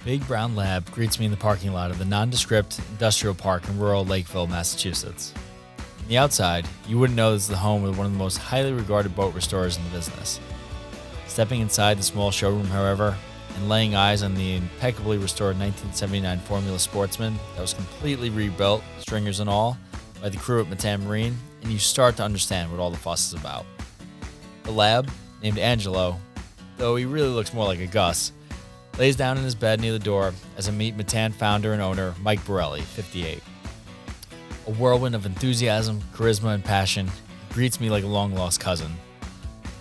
Big brown lab greets me in the parking lot of the nondescript industrial park in rural Lakeville, Massachusetts. From the outside, you wouldn't know this is the home of one of the most highly regarded boat restorers in the business. Stepping inside the small showroom, however, and laying eyes on the impeccably restored 1979 Formula Sportsman that was completely rebuilt, stringers and all, by the crew at Metan Marine, and you start to understand what all the fuss is about. The lab, named Angelo, though he really looks more like a Gus, lays down in his bed near the door as I meet Metan founder and owner Mike Borelli, 58. A whirlwind of enthusiasm, charisma, and passion, he greets me like a long-lost cousin.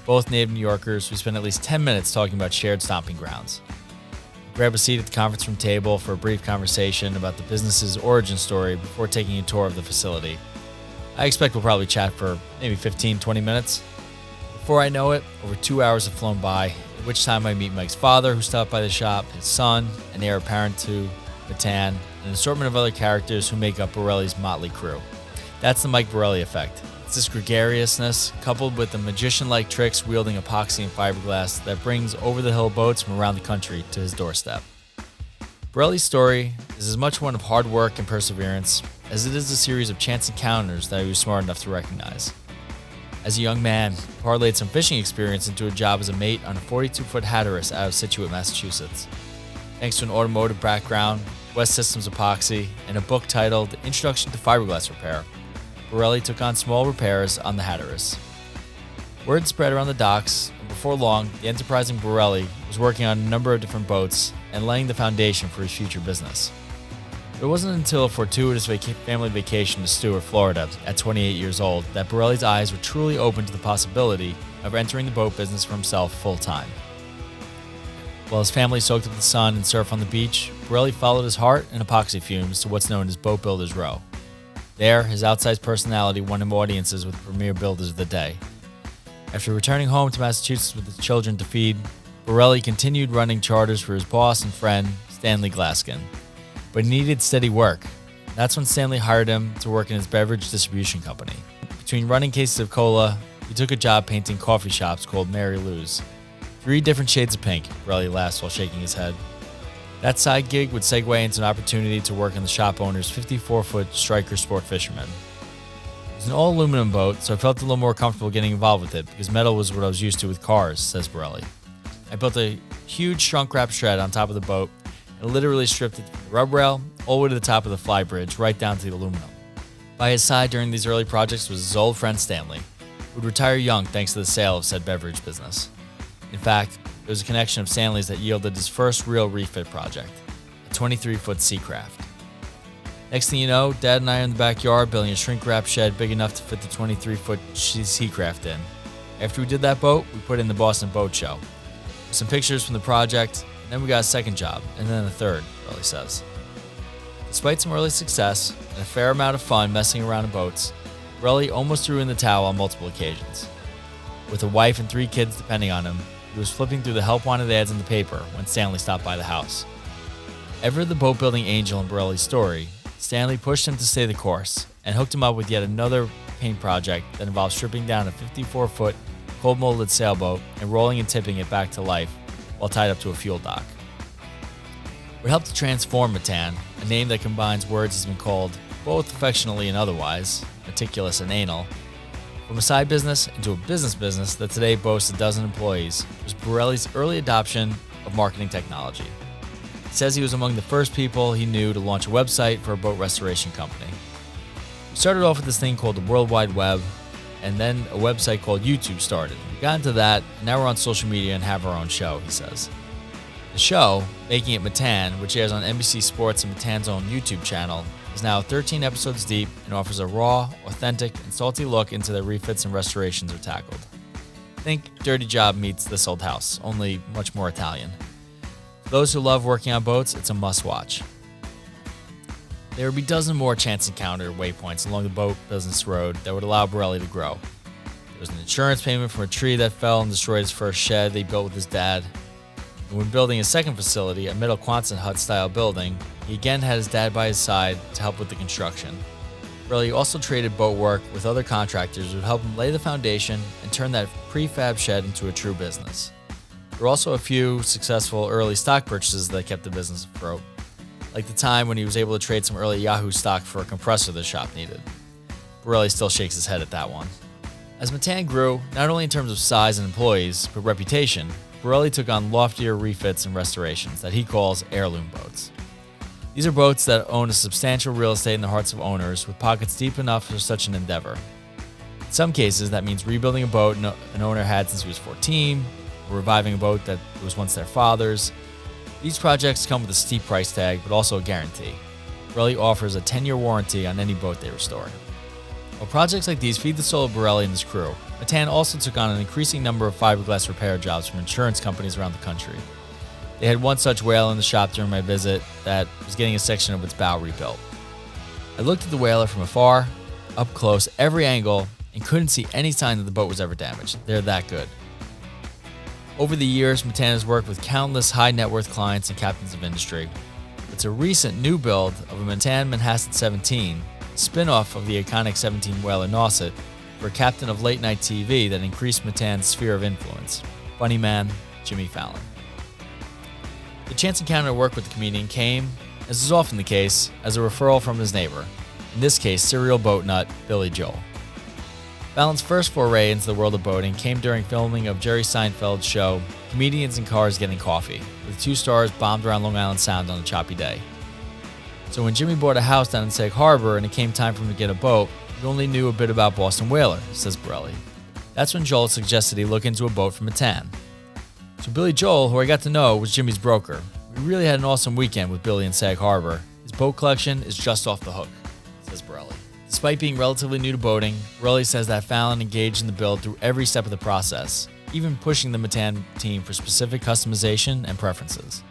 Both native New Yorkers, we spend at least 10 minutes talking about shared stomping grounds. We grab a seat at the conference room table for a brief conversation about the business's origin story before taking a tour of the facility. I expect we'll probably chat for maybe 15-20 minutes. Before I know it, over 2 hours have flown by, at which time I meet Mike's father, who stopped by the shop, his son, an heir apparent to Metan, and an assortment of other characters who make up Borelli's motley crew. That's the Mike Borelli effect. It's this gregariousness, coupled with the magician-like tricks wielding epoxy and fiberglass, that brings over-the-hill boats from around the country to his doorstep. Borelli's story is as much one of hard work and perseverance as it is a series of chance encounters that he was smart enough to recognize. As a young man, he parlayed some fishing experience into a job as a mate on a 42-foot Hatteras out of Scituate, Massachusetts. Thanks to an automotive background, West Systems epoxy, and a book titled Introduction to Fiberglass Repair, Borelli took on small repairs on the Hatteras. Word spread around the docks, and before long, the enterprising Borelli was working on a number of different boats and laying the foundation for his future business. It wasn't until a fortuitous family vacation to Stuart, Florida, at 28 years old, that Borelli's eyes were truly open to the possibility of entering the boat business for himself full-time. While his family soaked up the sun and surfed on the beach, Borelli followed his heart and epoxy fumes to what's known as Boat Builders Row. There, his outsized personality won him audiences with the premier builders of the day. After returning home to Massachusetts with his children to feed, Borelli continued running charters for his boss and friend, Stanley Glaskin. But he needed steady work. That's when Stanley hired him to work in his beverage distribution company. Between running cases of cola, he took a job painting coffee shops called Mary Lou's. 3 different shades of pink, Borelli laughs while shaking his head. That side gig would segue into an opportunity to work on the shop owner's 54-foot Striker Sport Fisherman. It was an all-aluminum boat, so I felt a little more comfortable getting involved with it because metal was what I was used to with cars, says Borelli. I built a huge shrunk-wrap shred on top of the boat and literally stripped it from the rub rail all the way to the top of the fly bridge, right down to the aluminum. By his side during these early projects was his old friend Stanley, who would retire young thanks to the sale of said beverage business. In fact, there was a connection of Stanley's that yielded his first real refit project, a 23-foot Seacraft. Next thing you know, Dad and I are in the backyard building a shrink-wrap shed big enough to fit the 23-foot Seacraft in. After we did that boat, we put in the Boston Boat Show. Some pictures from the project, and then we got a second job, and then a third, Borelli says. Despite some early success and a fair amount of fun messing around in boats, Borelli almost threw in the towel on multiple occasions. With a wife and 3 kids depending on him, he was flipping through the help wanted ads in the paper when Stanley stopped by the house. Ever the boat-building angel in Borelli's story, Stanley pushed him to stay the course and hooked him up with yet another paint project that involved stripping down a 54-foot cold-molded sailboat and rolling and tipping it back to life while tied up to a fuel dock. What helped to transform Metan, a name that combines words has been called, both affectionately and otherwise, meticulous and anal, from a side business into a business that today boasts a dozen employees, was Borelli's early adoption of marketing technology. He says he was among the first people he knew to launch a website for a boat restoration company. We started off with this thing called the World Wide Web, and then a website called YouTube started. We got into that, and now we're on social media and have our own show, he says. The show, Making It Metan, which airs on NBC Sports and Metan's own YouTube channel, is now 13 episodes deep and offers a raw, authentic, and salty look into the refits and restorations are tackled. Think Dirty Job meets This Old House, only much more Italian. For those who love working on boats, it's a must-watch. There would be a dozen more chance encounter waypoints along the boat business road that would allow Borelli to grow. There was an insurance payment from a tree that fell and destroyed his first shed they built with his dad. And when building his second facility, a middle Quonset hut-style building, he again had his dad by his side to help with the construction. Borelli also traded boat work with other contractors who would help him lay the foundation and turn that prefab shed into a true business. There were also a few successful early stock purchases that kept the business afloat, like the time when he was able to trade some early Yahoo stock for a compressor the shop needed. Borelli still shakes his head at that one. As Metan grew, not only in terms of size and employees, but reputation, Borelli took on loftier refits and restorations that he calls heirloom boats. These are boats that own a substantial real estate in the hearts of owners with pockets deep enough for such an endeavor. In some cases, that means rebuilding a boat an owner had since he was 14, or reviving a boat that was once their father's. These projects come with a steep price tag, but also a guarantee. Borelli offers a 10-year warranty on any boat they restore. While projects like these feed the soul of Borelli and his crew, Metan also took on an increasing number of fiberglass repair jobs from insurance companies around the country. They had one such whaler in the shop during my visit that was getting a section of its bow rebuilt. I looked at the whaler from afar, up close, every angle, and couldn't see any sign that the boat was ever damaged. They're that good. Over the years, Metan has worked with countless high net worth clients and captains of industry. It's a recent new build of a Metan Manhasset 17, spin-off of the iconic 17 whaler Nauset, for a captain of late night TV that increased Metan's sphere of influence, funny man Jimmy Fallon. The chance encounter to work with the comedian came, as is often the case, as a referral from his neighbor, in this case serial boat nut Billy Joel. Fallon's first foray into the world of boating came during filming of Jerry Seinfeld's show Comedians in Cars Getting Coffee, where the two stars bombed around Long Island Sound on a choppy day. So when Jimmy bought a house down in Sag Harbor and it came time for him to get a boat, he only knew a bit about Boston Whaler, says Borelli. That's when Joel suggested he look into a boat from Metan. So Billy Joel, who I got to know, was Jimmy's broker. We really had an awesome weekend with Billy in Sag Harbor. His boat collection is just off the hook, says Borelli. Despite being relatively new to boating, Borelli says that Fallon engaged in the build through every step of the process, even pushing the Metan team for specific customization and preferences.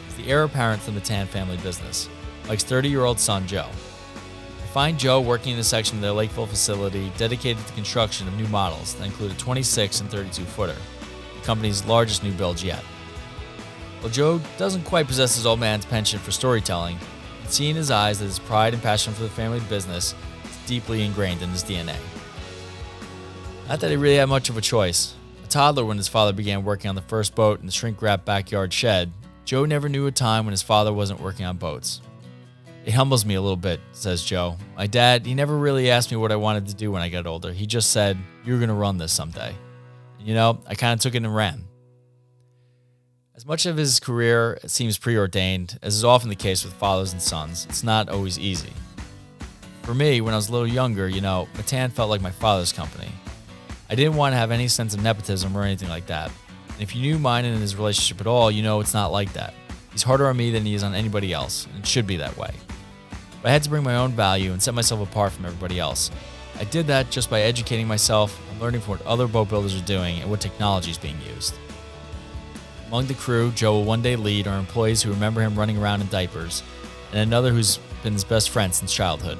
He's the heir apparent to the Metan family business, Mike's 30-year-old son, Joe. I find Joe working in a section of their Lakeville facility dedicated to construction of new models that include a 26 and 32-footer, the company's largest new builds yet. While Joe doesn't quite possess his old man's penchant for storytelling, you can see in his eyes that his pride and passion for the family business is deeply ingrained in his DNA. Not that he really had much of a choice. A toddler when his father began working on the first boat in the shrink-wrapped backyard shed, Joe never knew a time when his father wasn't working on boats. It humbles me a little bit, says Joe. My dad, he never really asked me what I wanted to do when I got older. He just said, "You're going to run this someday." And I kind of took it and ran. As much of his career seems preordained, as is often the case with fathers and sons, it's not always easy. For me, when I was a little younger, Metan felt like my father's company. I didn't want to have any sense of nepotism or anything like that. And if you knew mine and his relationship at all, it's not like that. He's harder on me than he is on anybody else, and it should be that way. But I had to bring my own value and set myself apart from everybody else. I did that just by educating myself and learning from what other boat builders are doing and what technology is being used. Among the crew, Joe will one day lead are employees who remember him running around in diapers, and another who's been his best friend since childhood.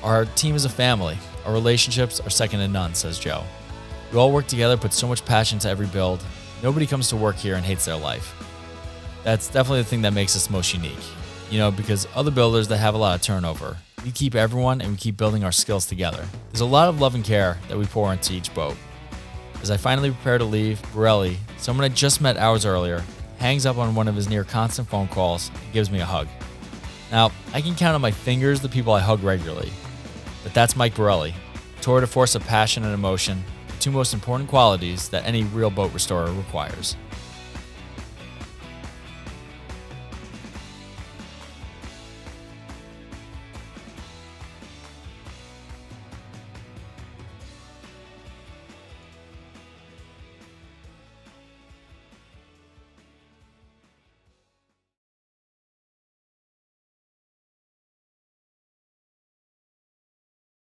Our team is a family. Our relationships are second to none, says Joe. We all work together, put so much passion into every build. Nobody comes to work here and hates their life. That's definitely the thing that makes us most unique. Because other builders that have a lot of turnover, we keep everyone and we keep building our skills together. There's a lot of love and care that we pour into each boat. As I finally prepare to leave, Borelli, someone I just met hours earlier, hangs up on one of his near constant phone calls and gives me a hug. Now, I can count on my fingers the people I hug regularly, but that's Mike Borelli, tour de force of passion and emotion, the two most important qualities that any real boat restorer requires.